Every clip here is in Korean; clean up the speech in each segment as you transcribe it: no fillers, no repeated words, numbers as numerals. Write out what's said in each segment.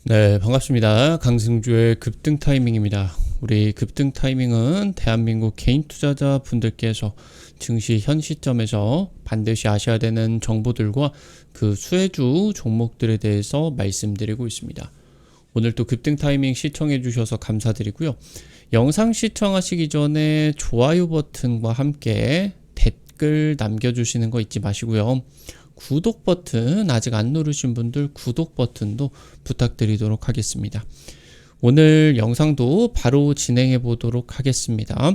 네, 반갑습니다. 강승주의 급등 타이밍입니다. 우리 급등 타이밍은 대한민국 개인 투자자 분들께서 증시 현 시점에서 반드시 아셔야 되는 정보들과 그 수혜주 종목들에 대해서 말씀드리고 있습니다. 오늘 또 급등 타이밍 시청해 주셔서 감사드리고요. 영상 시청하시기 전에 좋아요 버튼과 함께 댓글 남겨주시는 거 잊지 마시고요. 구독 버튼 아직 안 누르신 분들 구독 버튼도 부탁드리도록 하겠습니다. 오늘 영상도 바로 진행해 보도록 하겠습니다.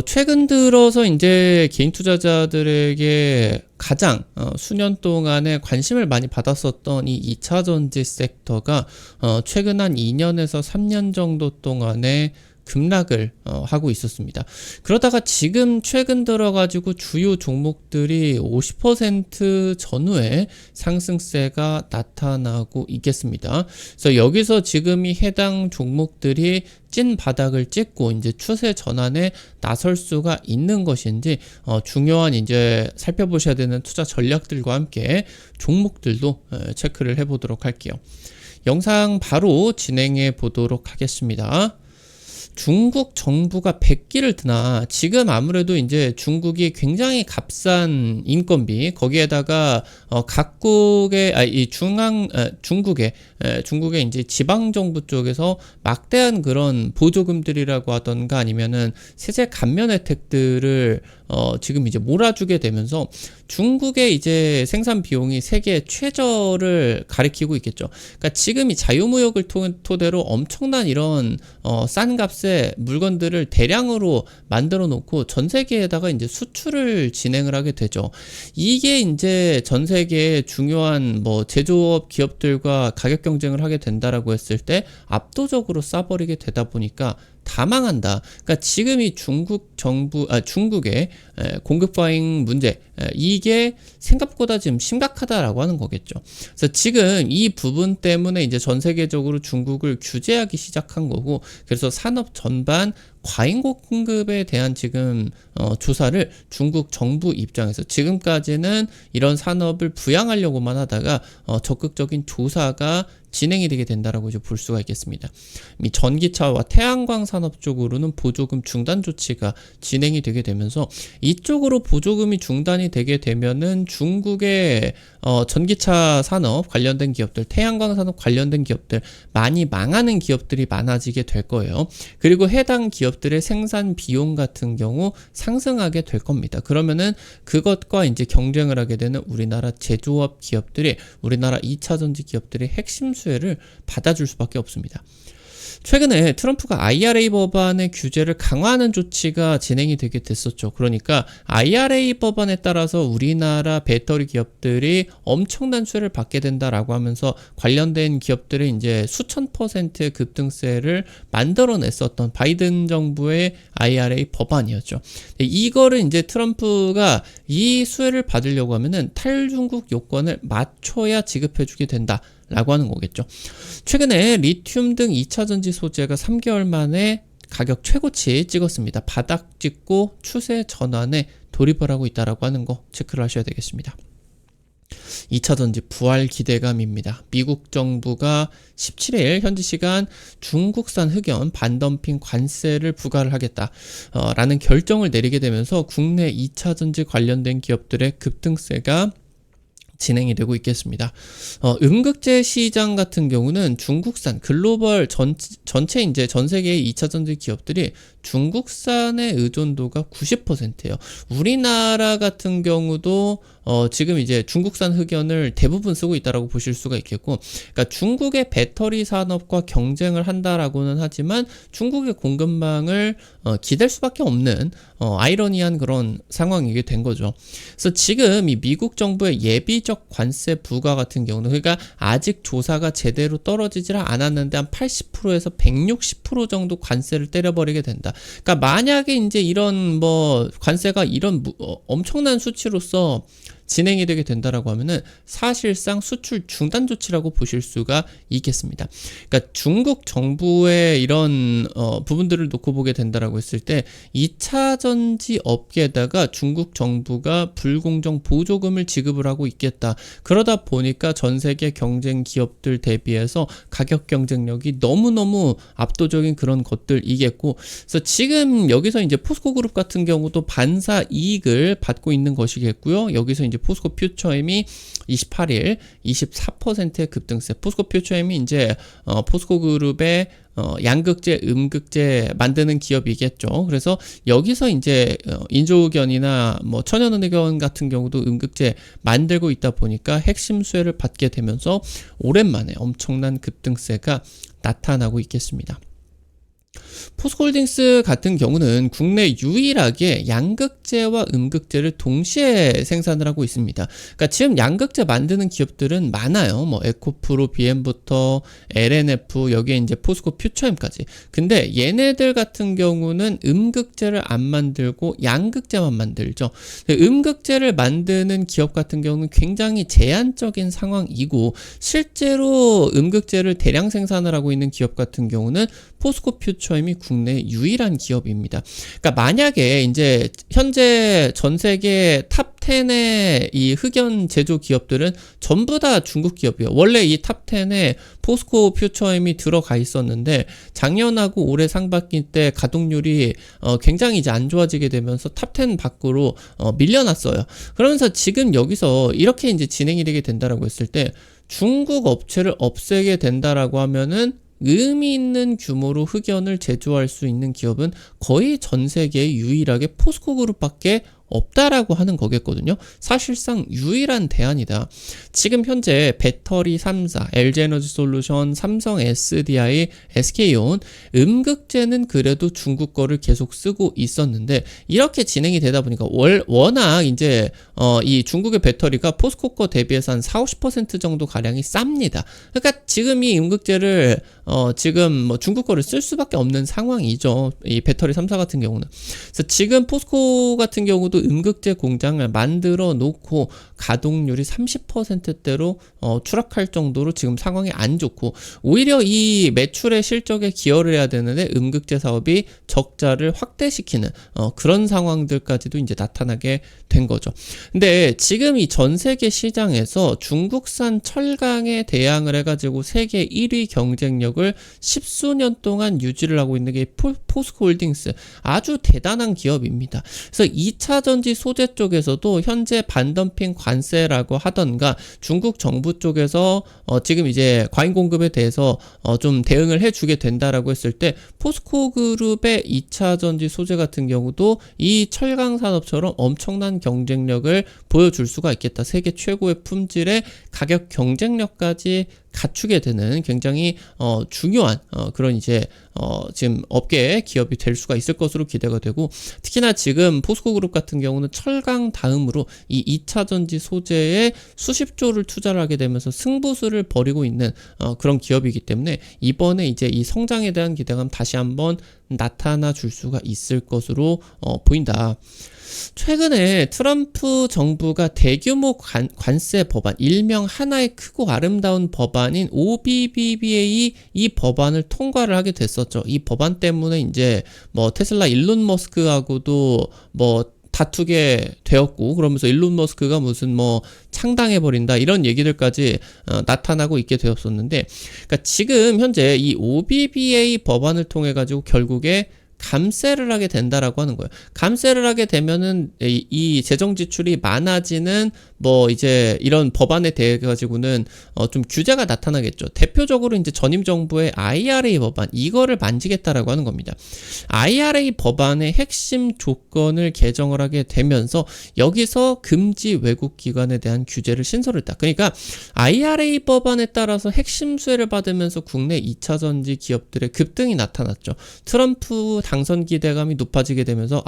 최근 들어서 이제 개인 투자자들에게 가장 수년 동안에 관심을 많이 받았었던 이 2차 전지 섹터가 최근 한 2년에서 3년 정도 동안에 급락을 하고 있었습니다. 그러다가 지금 최근 들어가지고 주요 종목들이 50% 전후의 상승세가 나타나고 있겠습니다. 그래서 여기서 지금 이 해당 종목들이 찐 바닥을 찍고 이제 추세 전환에 나설 수가 있는 것인지 중요한 이제 살펴보셔야 되는 투자 전략들과 함께 종목들도 체크를 해보도록 할게요. 영상 바로 진행해 보도록 하겠습니다. 중국 정부가 100기를 드나 지금 아무래도 이제 중국이 굉장히 값싼 인건비 거기에다가 각국의 중국의 이제 지방 정부 쪽에서 막대한 그런 보조금들이라고 하던가 아니면은 세제 감면 혜택들을 지금 이제 몰아주게 되면서 중국의 이제 생산 비용이 세계 최저를 가리키고 있겠죠. 그러니까 지금 이 자유무역을 토대로 엄청난 이런 싼 값의 물건들을 대량으로 만들어 놓고 전 세계에다가 이제 수출을 진행을 하게 되죠. 이게 이제 전 세계의 중요한 뭐 제조업 기업들과 가격 경쟁을 하게 된다라고 했을 때 압도적으로 싸버리게 되다 보니까 다 망한다. 그러니까 지금 이 중국의 공급 과잉 문제 이게 생각보다 지금 심각하다라고 하는 거겠죠. 그래서 지금 이 부분 때문에 이제 전 세계적으로 중국을 규제하기 시작한 거고, 그래서 산업 전반 과잉 공급에 대한 지금 조사를 중국 정부 입장에서 지금까지는 이런 산업을 부양하려고만 하다가 적극적인 조사가 진행이 되게 된다라고 이제 볼 수가 있겠습니다. 이 전기차와 태양광 산업 쪽으로는 보조금 중단 조치가 진행이 되게 되면서 이쪽으로 보조금이 중단이 되게 되면은 중국의 전기차 산업 관련된 기업들, 태양광 산업 관련된 기업들 많이 망하는 기업들이 많아지게 될 거예요. 그리고 해당 기업들의 생산 비용 같은 경우 상승하게 될 겁니다. 그러면은 그것과 이제 경쟁을 하게 되는 우리나라 제조업 기업들이, 우리나라 2차 전지 기업들의 핵심 수혜를 받아줄 수밖에 없습니다. 최근에 트럼프가 IRA 법안의 규제를 강화하는 조치가 진행이 되게 됐었죠. 그러니까 IRA 법안에 따라서 우리나라 배터리 기업들이 엄청난 수혜를 받게 된다라고 하면서 관련된 기업들의 이제 수천 %의 급등세를 만들어냈었던 바이든 정부의 IRA 법안이었죠. 이거를 이제 트럼프가 이 수혜를 받으려고 하면은 탈중국 요건을 맞춰야 지급해주게 된다. 라고 하는 거겠죠. 최근에 리튬 등 2차 전지 소재가 3개월 만에 가격 최고치 찍었습니다. 바닥 찍고 추세 전환에 돌입을 하고 있다라고 하는 거 체크를 하셔야 되겠습니다. 2차 전지 부활 기대감입니다. 미국 정부가 17일 현지 시간 중국산 흑연 반덤핑 관세를 부과를 하겠다 라는 결정을 내리게 되면서 국내 2차 전지 관련된 기업들의 급등세가 진행이 되고 있겠습니다. 음극재 시장 같은 경우는 중국산 글로벌 전체 이제 전 세계의 2차 전지 기업들이 중국산의 의존도가 90%예요. 우리나라 같은 경우도 지금 이제 중국산 흑연을 대부분 쓰고 있다라고 보실 수가 있겠고, 그러니까 중국의 배터리 산업과 경쟁을 한다라고는 하지만 중국의 공급망을 기댈 수밖에 없는 아이러니한 그런 상황이게 된 거죠. 그래서 지금 이 미국 정부의 예비적 관세 부과 같은 경우는, 그러니까 아직 조사가 제대로 떨어지질 않았는데 한 80%에서 160% 정도 관세를 때려버리게 된다. 그러니까 만약에 이제 이런 뭐 관세가 이런 엄청난 수치로서 진행이 되게 된다라고 하면은 사실상 수출 중단 조치라고 보실 수가 있겠습니다. 그러니까 중국 정부의 이런 부분들을 놓고 보게 된다라고 했을 때 2차 전지 업계에다가 중국 정부가 불공정 보조금을 지급을 하고 있겠다. 그러다 보니까 전 세계 경쟁 기업들 대비해서 가격 경쟁력이 너무너무 압도적인 그런 것들이겠고, 그래서 지금 여기서 이제 포스코 그룹 같은 경우도 반사 이익을 받고 있는 것이겠고요. 여기서 이제 포스코 퓨처엠이 28일 24%의 급등세. 포스코 퓨처엠이 이제 포스코 그룹의 양극재, 음극재 만드는 기업이겠죠. 그래서 여기서 이제 인조견이나 뭐 천연은행견 같은 경우도 음극재 만들고 있다 보니까 핵심 수혜를 받게 되면서 오랜만에 엄청난 급등세가 나타나고 있겠습니다. 포스코홀딩스 같은 경우는 국내 유일하게 양극재와 음극재를 동시에 생산을 하고 있습니다. 그러니까 지금 양극재 만드는 기업들은 많아요. 뭐 에코프로, BM부터 LNF, 여기에 이제 포스코 퓨처엠까지. 근데 얘네들 같은 경우는 음극재를 안 만들고 양극재만 만들죠. 음극재를 만드는 기업 같은 경우는 굉장히 제한적인 상황이고, 실제로 음극재를 대량 생산을 하고 있는 기업 같은 경우는 포스코 퓨처엠이 국내 유일한 기업입니다. 그러니까 만약에 이제 현재 전 세계 탑 10의 이 흑연 제조 기업들은 전부 다 중국 기업이에요. 원래 이 탑 10에 포스코 퓨처엠이 들어가 있었는데 작년하고 올해 상반기 때 가동률이 굉장히 이제 안 좋아지게 되면서 탑 10 밖으로 밀려났어요. 그러면서 지금 여기서 이렇게 이제 진행이 되게 된다라고 했을 때 중국 업체를 없애게 된다라고 하면은 의미 있는 규모로 흑연을 제조할 수 있는 기업은 거의 전 세계에 유일하게 포스코 그룹밖에 없다라고 하는 거겠거든요. 사실상 유일한 대안이다. 지금 현재 배터리 3사, LG에너지솔루션, 삼성 SDI, SK온, 음극재는 그래도 중국 거를 계속 쓰고 있었는데 이렇게 진행이 되다 보니까 워낙 이제 이 중국의 배터리가 포스코 거 대비해서 한 40-50% 정도 가량이 쌉니다. 그러니까 지금 이 음극재를 지금 뭐 중국 거를 쓸 수밖에 없는 상황이죠. 이 배터리 3사 같은 경우는. 그래서 지금 포스코 같은 경우도 음극재 공장을 만들어 놓고 가동률이 30%대로 추락할 정도로 지금 상황이 안 좋고, 오히려 이 매출의 실적에 기여를 해야 되는데 음극재 사업이 적자를 확대시키는 그런 상황들까지도 이제 나타나게 된 거죠. 근데 지금 이 전 세계 시장에서 중국산 철강에 대항을 해가지고 세계 1위 경쟁력을 10수년 동안 유지를 하고 있는 게 포스코홀딩스, 아주 대단한 기업입니다. 그래서 2차 전지 소재 쪽에서도 현재 반덤핑 관세라고 하던가 중국 정부 쪽에서 지금 이제 과잉 공급에 대해서 좀 대응을 해주게 된다라고 했을 때 포스코 그룹의 2차 전지 소재 같은 경우도 이 철강 산업처럼 엄청난 경쟁력을 보여줄 수가 있겠다. 세계 최고의 품질의 가격 경쟁력까지 갖추게 되는 굉장히 중요한 그런 이제 지금 업계의 기업이 될 수가 있을 것으로 기대가 되고, 특히나 지금 포스코 그룹 같은 경우는 철강 다음으로 이 2차 전지 소재에 수십조를 투자를 하게 되면서 승부수를 벌이고 있는 그런 기업이기 때문에 이번에 이제 이 성장에 대한 기대감 다시 한번 나타나 줄 수가 있을 것으로 보인다. 최근에 트럼프 정부가 대규모 관세 법안, 일명 하나의 크고 아름다운 법안인 OBBBA 이 법안을 통과를 하게 됐었죠. 이 법안 때문에 이제 뭐 테슬라 일론 머스크하고도 뭐 다투게 되었고, 그러면서 일론 머스크가 무슨 뭐 창당해버린다 이런 얘기들까지 나타나고 있게 되었었는데, 그러니까 지금 현재 이 OBBA 법안을 통해 가지고 결국에 감세를 하게 된다라고 하는 거예요. 감세를 하게 되면은 이 재정 지출이 많아지는 뭐 이제 이런 법안에 대해 가지고는 좀 규제가 나타나겠죠. 대표적으로 이제 전임 정부의 IRA 법안, 이거를 만지겠다라고 하는 겁니다. IRA 법안의 핵심 조건을 개정을 하게 되면서 여기서 금지 외국 기관에 대한 규제를 신설을 했다. 그러니까 IRA 법안에 따라서 핵심 수혜를 받으면서 국내 2차 전지 기업들의 급등이 나타났죠. 트럼프 당선 기대감이 높아지게 되면서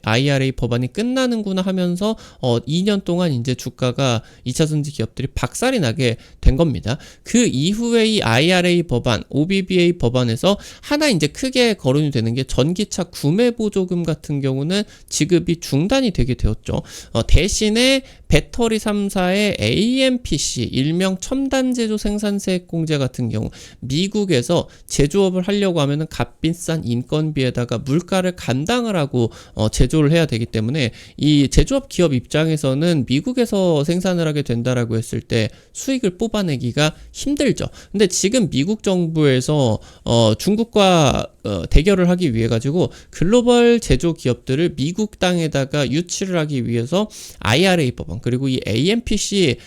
IRA 법안이 끝나는구나 하면서 2년 동안 이제 주가가 2차 전지 기업들이 박살이 나게 된 겁니다. 그 이후에 이 IRA 법안, OBBA 법안에서 하나 이제 크게 거론이 되는 게 전기차 구매 보조금 같은 경우는 지급이 중단이 되게 되었죠. 대신에 배터리 3사의 AMPC 일명 첨단 제조 생산세액 공제 같은 경우 미국에서 제조업을 하려고 하면은 값비싼 인건비에다가 물가를 감당을 하고 제조를 해야 되기 때문에 이 제조업 기업 입장에서는 미국에서 생산을 하게 된다라고 했을 때 수익을 뽑아내기가 힘들죠. 근데 지금 미국 정부에서 중국과 대결을 하기 위해 가지고 글로벌 제조 기업들을 미국 땅에다가 유치를 하기 위해서 IRA 법안 그리고 이 AMPC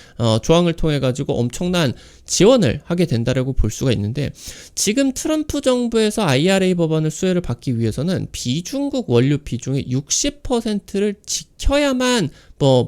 조항을 통해 가지고 엄청난 지원을 하게 된다라고 볼 수가 있는데 지금 트럼프 정부에서 IRA 법안을 수혜를 받기 위해서는 비중국 원료 비중의 60%를 지켜야만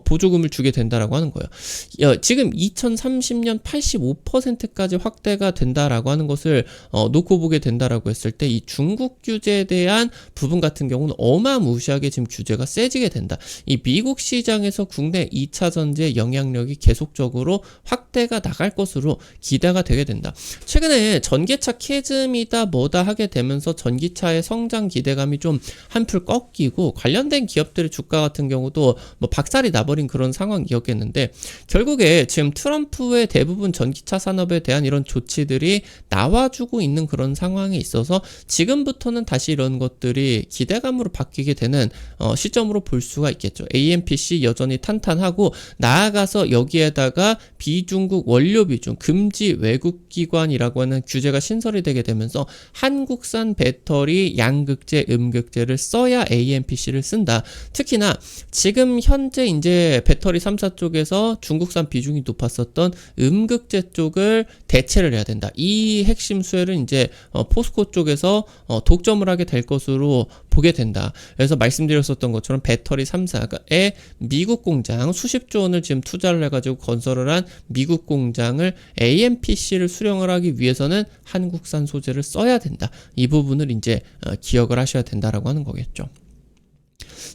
보조금을 주게 된다라고 하는 거예요. 지금 2030년 85%까지 확대가 된다라고 하는 것을 놓고 보게 된다라고 했을 때 이 중국 규제에 대한 부분 같은 경우는 어마무시하게 지금 규제가 세지게 된다. 이 미국 시장에서 국내 2차 전지의 영향력이 계속적으로 확대가 나갈 것으로 기대가 되게 된다. 최근에 전기차 캐즘이다 뭐다 하게 되면서 전기차의 성장 기대감이 좀 한풀 꺾이고 관련된 기업들의 주가 같은 경우도 박살이 나버린 그런 상황이었겠는데 결국에 지금 트럼프의 대부분 전기차 산업에 대한 이런 조치들이 나와주고 있는 그런 상황에 있어서 지금부터는 다시 이런 것들이 기대감으로 바뀌게 되는 시점으로 볼 수가 있겠죠. AMPC 여전히 탄탄하고 나아가서 여기에다가 비중국 원료 비중 금지 외국 기관이라고 하는 규제가 신설이 되게 되면서 한국산 배터리 양극재 음극재를 써야 AMPC를 쓴다. 특히나 지금 현재 이제 배터리 3사 쪽에서 중국산 비중이 높았었던 음극재 쪽을 대체를 해야 된다. 이 핵심 수혜를 이제 포스코 쪽에서 독점을 하게 될 것으로 보게 된다. 그래서 말씀드렸었던 것처럼 배터리 3사의 미국 공장 수십조 원을 지금 투자를 해가지고 건설을 한 미국 공장을 AMPC를 수령을 하기 위해서는 한국산 소재를 써야 된다. 이 부분을 이제 기억을 하셔야 된다라고 하는 거겠죠.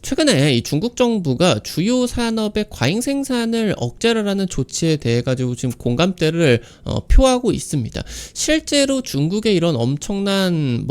최근에 이 중국 정부가 주요 산업의 과잉 생산을 억제를 하는 조치에 대해 가지고 지금 공감대를 표하고 있습니다. 실제로 중국의 이런 엄청난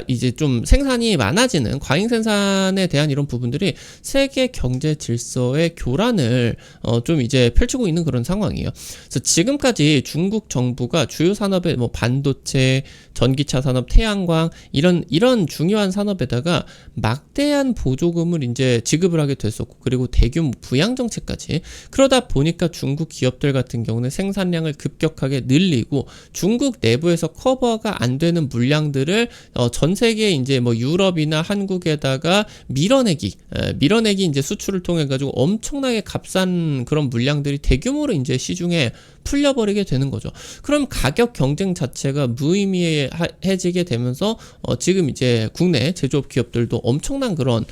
이제 좀 생산이 많아지는 과잉 생산에 대한 이런 부분들이 세계 경제 질서의 교란을 좀 이제 펼치고 있는 그런 상황이에요. 그래서 지금까지 중국 정부가 주요 산업의 반도체, 전기차 산업, 태양광 이런 중요한 산업에다가 막대한 보조금을 이제 지급을 하게 됐었고 그리고 대규모 부양 정책까지 그러다 보니까 중국 기업들 같은 경우는 생산량을 급격하게 늘리고 중국 내부에서 커버가 안 되는 물량들을 전 세계 이제 유럽이나 한국에다가 밀어내기 이제 수출을 통해 가지고 엄청나게 값싼 그런 물량들이 대규모로 이제 시중에 풀려버리게 되는 거죠. 그럼 가격 경쟁 자체가 무의미해지게 되면서 지금 이제 국내 제조업 기업들도 엄청난 그런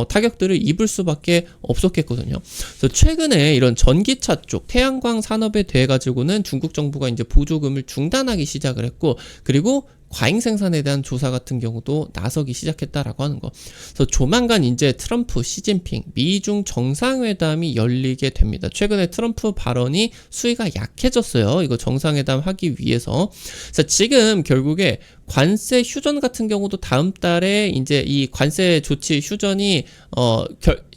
타격들을 입을 수밖에 없었겠거든요. 그래서 최근에 이런 전기차 쪽 태양광 산업에 대해 가지고는 중국 정부가 이제 보조금을 중단하기 시작을 했고 그리고 과잉 생산에 대한 조사 같은 경우도 나서기 시작했다라고 하는 거. 그래서 조만간 이제 트럼프, 시진핑, 미중 정상회담이 열리게 됩니다. 최근에 트럼프 발언이 수위가 약해졌어요. 이거 정상회담 하기 위해서. 그래서 지금 결국에 관세 휴전 같은 경우도 다음 달에 이제 이 관세 조치 휴전이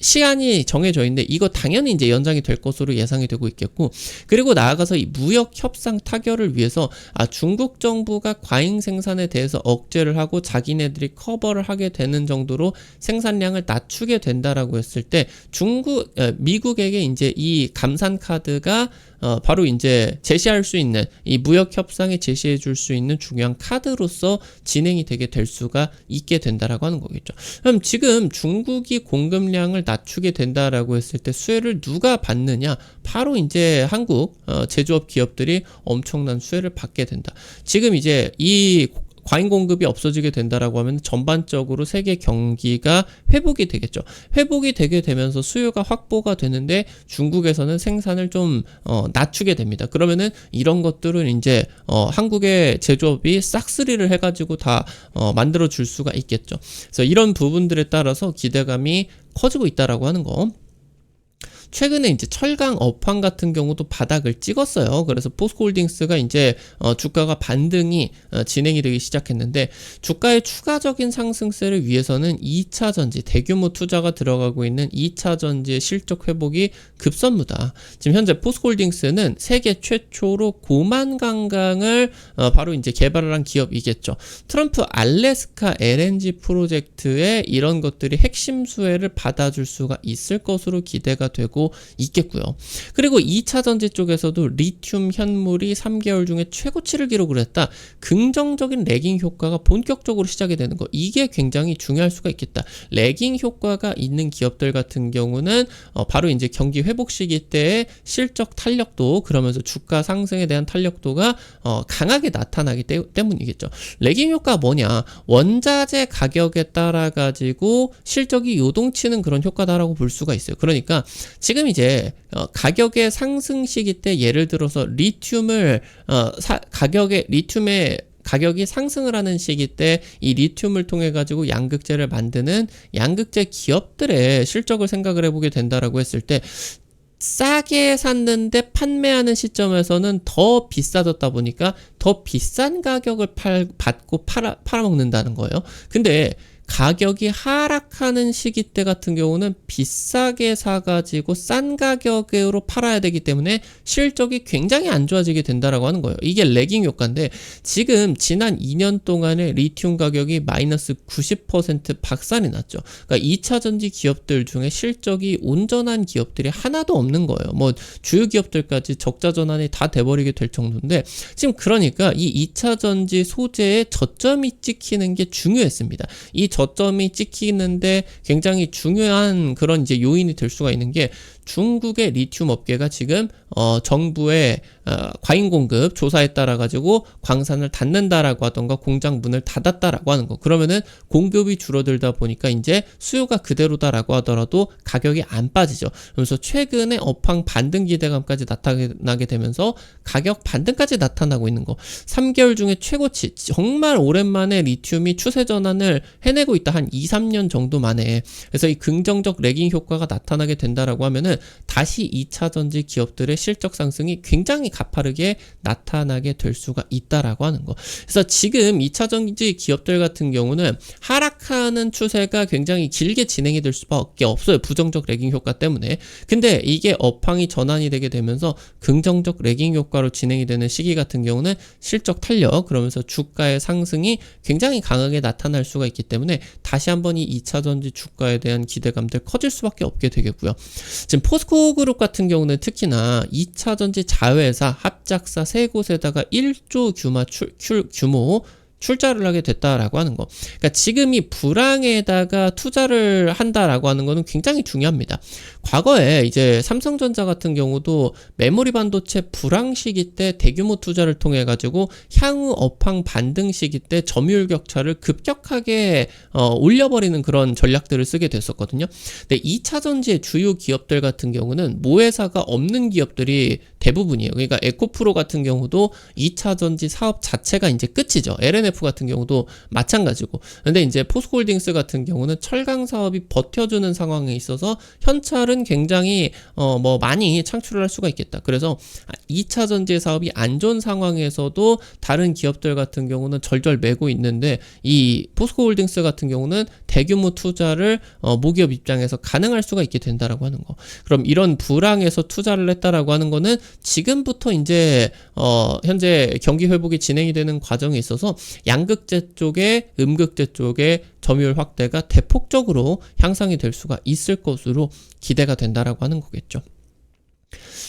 시간이 정해져 있는데 이거 당연히 이제 연장이 될 것으로 예상이 되고 있겠고 그리고 나아가서 이 무역 협상 타결을 위해서 중국 정부가 과잉 생산에 대해서 억제를 하고 자기네들이 커버를 하게 되는 정도로 생산량을 낮추게 된다라고 했을 때 미국에게 이제 이 감산 카드가 바로 이제 제시할 수 있는 이 무역 협상에 제시해 줄 수 있는 중요한 카드로서 진행이 되게 될 수가 있게 된다라고 하는 거겠죠. 그럼 지금 중국이 공급량을 낮추게 된다라고 했을 때 수혜를 누가 받느냐? 바로 이제 한국 제조업 기업들이 엄청난 수혜를 받게 된다. 지금 이제 이 과잉 공급이 없어지게 된다라고 하면 전반적으로 세계 경기가 회복이 되겠죠. 회복이 되게 되면서 수요가 확보가 되는데 중국에서는 생산을 좀 낮추게 됩니다. 그러면은 이런 것들은 이제 한국의 제조업이 싹쓸이를 해가지고 다 만들어 줄 수가 있겠죠. 그래서 이런 부분들에 따라서 기대감이 커지고 있다라고 하는 거. 최근에 이제 철강 업황 같은 경우도 바닥을 찍었어요. 그래서 포스코홀딩스가 이제 주가가 반등이 진행이 되기 시작했는데, 주가의 추가적인 상승세를 위해서는 2차전지 대규모 투자가 들어가고 있는 2차전지의 실적 회복이 급선무다. 지금 현재 포스코홀딩스는 세계 최초로 고만강강을 바로 이제 개발을 한 기업이겠죠. 트럼프 알래스카 LNG 프로젝트에 이런 것들이 핵심 수혜를 받아줄 수가 있을 것으로 기대가 되고 있겠고요. 그리고 2차전지 쪽에서도 리튬 현물이 3개월 중에 최고치를 기록을 했다. 긍정적인 레깅 효과가 본격적으로 시작이 되는 거, 이게 굉장히 중요할 수가 있겠다. 레깅 효과가 있는 기업들 같은 경우는 바로 이제 경기 회복 시기 때의 실적 탄력도, 그러면서 주가 상승에 대한 탄력도가 강하게 나타나기 때문이겠죠. 레깅 효과가 뭐냐? 원자재 가격에 따라 가지고 실적이 요동치는 그런 효과다라고 볼 수가 있어요. 그러니까 지금 이제 가격의 상승 시기 때, 예를 들어서 리튬의 가격이 상승을 하는 시기 때 이 리튬을 통해 가지고 양극재를 만드는 양극재 기업들의 실적을 생각을 해보게 된다라고 했을 때, 싸게 샀는데 판매하는 시점에서는 더 비싸졌다 보니까 더 비싼 가격을 받고 팔아먹는다는 거예요. 근데 가격이 하락하는 시기 때 같은 경우는 비싸게 사가지고 싼 가격으로 팔아야 되기 때문에 실적이 굉장히 안 좋아지게 된다라고 하는 거예요. 이게 레깅 효과인데, 지금 지난 2년 동안에 리튬 가격이 마이너스 90% 박살이 났죠. 그러니까 2차전지 기업들 중에 실적이 온전한 기업들이 하나도 없는 거예요. 뭐 주요 기업들까지 적자 전환이 다 돼버리게 될 정도인데, 지금 그러니까 이 2차전지 소재의 저점이 찍히는 게 중요했습니다. 이 저점이 찍히는데 굉장히 중요한 그런 이제 요인이 될 수가 있는 게, 중국의 리튬 업계가 지금 정부의 과잉 공급 조사에 따라 가지고 광산을 닫는다라고 하던가 공장 문을 닫았다라고 하는 거. 그러면은 공급이 줄어들다 보니까 이제 수요가 그대로다라고 하더라도 가격이 안 빠지죠. 그래서 최근에 업황 반등 기대감까지 나타나게 되면서 가격 반등까지 나타나고 있는 거. 3개월 중에 최고치, 정말 오랜만에 리튬이 추세 전환을 해내고 있다. 한 2, 3년 정도 만에. 그래서 이 긍정적 레깅 효과가 나타나게 된다라고 하면은 다시 2차전지 기업들의 실적 상승이 굉장히 가파르게 나타나게 될 수가 있다라고 하는 거. 그래서 지금 2차전지 기업들 같은 경우는 하락하는 추세가 굉장히 길게 진행이 될 수밖에 없어요. 부정적 레깅 효과 때문에. 근데 이게 업황이 전환이 되게 되면서 긍정적 레깅 효과로 진행이 되는 시기 같은 경우는 실적 탄력, 그러면서 주가의 상승이 굉장히 강하게 나타날 수가 있기 때문에 다시 한번 이 2차전지 주가에 대한 기대감들 커질 수밖에 없게 되겠고요. 지금 포스코그룹 같은 경우는 특히나 2차전지 자회사, 합작사 세 곳에다가 1조 규모 출자를 하게 됐다라고 하는 거. 그러니까 지금 이 불황에다가 투자를 한다라고 하는 거는 굉장히 중요합니다. 과거에 이제 삼성전자 같은 경우도 메모리 반도체 불황 시기 때 대규모 투자를 통해 가지고 향후 업황 반등 시기 때 점유율 격차를 급격하게 올려버리는 그런 전략들을 쓰게 됐었거든요. 근데 2차전지의 주요 기업들 같은 경우는 모회사가 없는 기업들이 대부분이에요. 그러니까 에코프로 같은 경우도 2차전지 사업 자체가 이제 끝이죠. LNF 같은 경우도 마찬가지고. 근데 이제 포스코홀딩스 같은 경우는 철강 사업이 버텨주는 상황에 있어서 현찰은 굉장히 많이 창출을 할 수가 있겠다. 그래서 2차전지 사업이 안 좋은 상황에서도 다른 기업들 같은 경우는 절절 매고 있는데, 이 포스코홀딩스 같은 경우는 대규모 투자를 모기업 입장에서 가능할 수가 있게 된다라고 하는 거. 그럼 이런 불황에서 투자를 했다라고 하는 거는 지금부터 이제 현재 경기 회복이 진행이 되는 과정에 있어서 양극재 쪽에 음극재 쪽에 점유율 확대가 대폭적으로 향상이 될 수가 있을 것으로 기대가 된다라고 하는 거겠죠.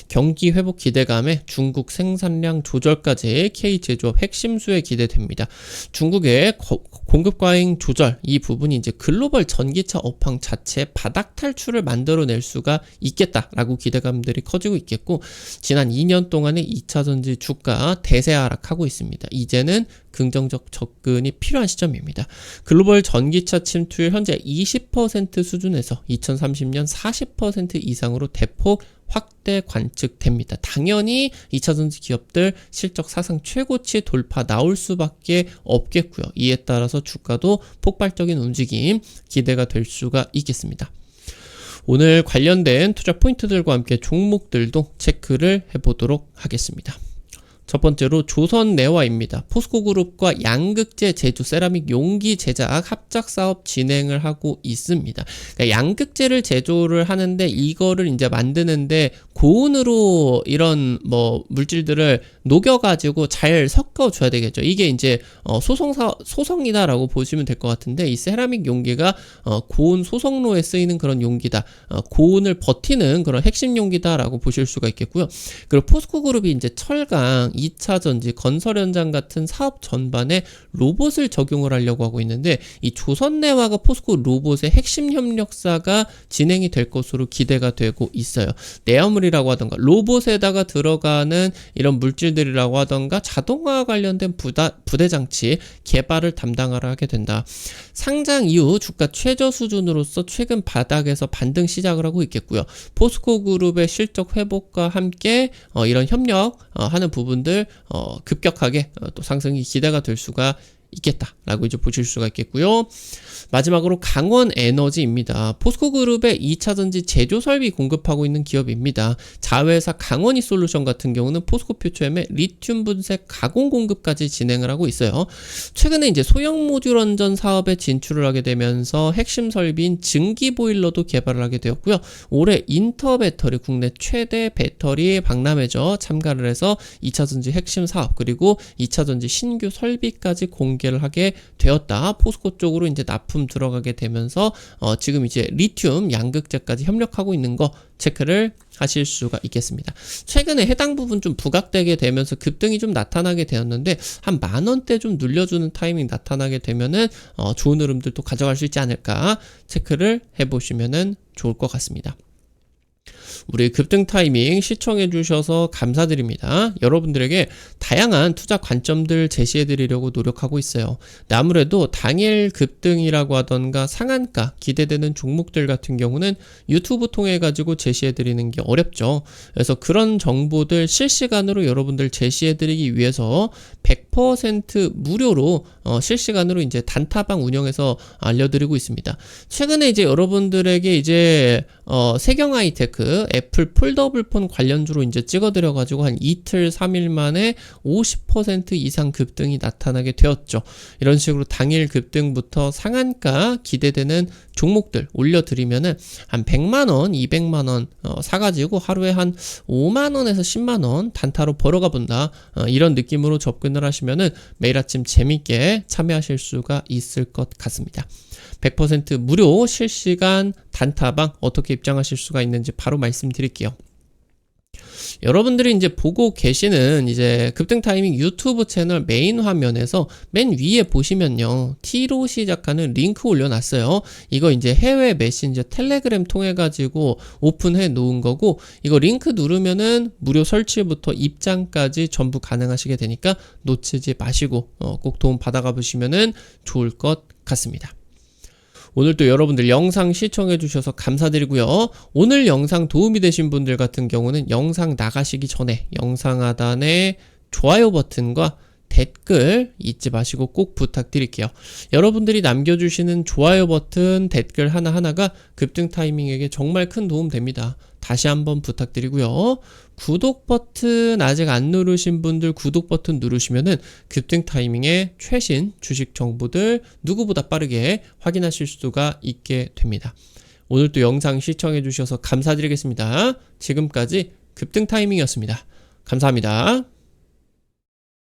경기 회복 기대감에 중국 생산량 조절까지 K제조업 핵심 수혜 기대됩니다. 중국의 공급 과잉 조절, 이 부분이 이제 글로벌 전기차 업황 자체 바닥 탈출을 만들어낼 수가 있겠다라고 기대감들이 커지고 있겠고, 지난 2년 동안의 2차전지 주가 대세 하락하고 있습니다. 이제는 긍정적 접근이 필요한 시점입니다. 글로벌 전기차 침투율 현재 20% 수준에서 2030년 40% 이상으로 대폭 확대 관측됩니다. 당연히 2차전지 기업들 실적 사상 최고치 돌파 나올 수밖에 없겠고요. 이에 따라서 주가도 폭발적인 움직임 기대가 될 수가 있겠습니다. 오늘 관련된 투자 포인트들과 함께 종목들도 체크를 해보도록 하겠습니다. 첫 번째로 조선내화입니다. 포스코그룹과 양극재 제조 세라믹 용기 제작 합작 사업 진행을 하고 있습니다. 그러니까 양극재를 제조를 하는데 이거를 이제 만드는데 고온으로 이런 물질들을 녹여가지고 잘 섞어줘야 되겠죠. 이게 이제 소성이다라고 보시면 될 것 같은데, 이 세라믹 용기가 고온 소성로에 쓰이는 그런 용기다. 고온을 버티는 그런 핵심 용기다라고 보실 수가 있겠고요. 그리고 포스코그룹이 이제 철강, 2차 전지, 건설 현장 같은 사업 전반에 로봇을 적용을 하려고 하고 있는데, 이 조선내화가 포스코 로봇의 핵심 협력사가 진행이 될 것으로 기대가 되고 있어요. 내화물이라고 하던가 로봇에다가 들어가는 이런 물질들이라고 하던가 자동화 관련된 부대장치 개발을 담당하라 하게 된다. 상장 이후 주가 최저 수준으로서 최근 바닥에서 반등 시작을 하고 있겠고요. 포스코그룹의 실적 회복과 함께 이런 협력하는 부분들 급격하게 또 상승이 기대가 될 수가 있겠다라고 이제 보실 수가 있겠고요. 마지막으로 강원에너지입니다. 포스코그룹의 2차전지 제조 설비 공급하고 있는 기업입니다. 자회사 강원이솔루션 같은 경우는 포스코퓨처엠의 리튬 분쇄 가공 공급까지 진행을 하고 있어요. 최근에 이제 소형 모듈 원전 사업에 진출을 하게 되면서 핵심 설비인 증기 보일러도 개발을 하게 되었고요. 올해 인터배터리 국내 최대 배터리 박람회죠. 참가를 해서 2차전지 핵심 사업 그리고 2차전지 신규 설비까지 공개를 하게 되었다. 포스코 쪽으로 이제 납품 들어가게 되면서 지금 이제 리튬 양극재까지 협력하고 있는 거 체크를 하실 수가 있겠습니다. 최근에 해당 부분 좀 부각되게 되면서 급등이 좀 나타나게 되었는데, 한 만원대 좀 눌려주는 타이밍 나타나게 되면은 좋은 흐름들도 가져갈 수 있지 않을까 체크를 해보시면은 좋을 것 같습니다. 우리 급등 타이밍 시청해 주셔서 감사드립니다. 여러분들에게 다양한 투자 관점들 제시해 드리려고 노력하고 있어요. 아무래도 당일 급등이라고 하던가 상한가 기대되는 종목들 같은 경우는 유튜브 통해 가지고 제시해 드리는 게 어렵죠. 그래서 그런 정보들 실시간으로 여러분들 제시해 드리기 위해서 100% 무료로 실시간으로 이제 단타방 운영해서 알려드리고 있습니다. 최근에 이제 여러분들에게 이제 세경 하이테크 애플 폴더블폰 관련주로 이제 찍어드려가지고 한 이틀 3일 만에 50% 이상 급등이 나타나게 되었죠. 이런 식으로 당일 급등부터 상한가 기대되는 종목들 올려드리면은 한 100만원, 200만원 사가지고 하루에 한 5만원에서 10만원 단타로 벌어가 본다. 이런 느낌으로 접근을 하시면은 매일 아침 재밌게 참여하실 수가 있을 것 같습니다. 100% 무료 실시간 단타방 어떻게 입장하실 수가 있는지 바로 말씀드릴게요. 여러분들이 이제 보고 계시는 이제 급등 타이밍 유튜브 채널 메인 화면에서 맨 위에 보시면요, T로 시작하는 링크 올려놨어요. 이거 이제 해외 메신저 텔레그램 통해 가지고 오픈해 놓은 거고, 이거 링크 누르면은 무료 설치부터 입장까지 전부 가능하시게 되니까 놓치지 마시고 꼭 도움 받아가 보시면은 좋을 것 같습니다. 오늘도 여러분들 영상 시청해 주셔서 감사드리고요. 오늘 영상 도움이 되신 분들 같은 경우는 영상 나가시기 전에 영상 하단에 좋아요 버튼과 댓글 잊지 마시고 꼭 부탁드릴게요. 여러분들이 남겨주시는 좋아요 버튼, 댓글 하나하나가 급등 타이밍에게 정말 큰 도움 됩니다. 다시 한번 부탁드리고요. 구독 버튼 아직 안 누르신 분들 구독 버튼 누르시면은 급등 타이밍에 최신 주식 정보들 누구보다 빠르게 확인하실 수가 있게 됩니다. 오늘도 영상 시청해 주셔서 감사드리겠습니다. 지금까지 급등 타이밍이었습니다. 감사합니다.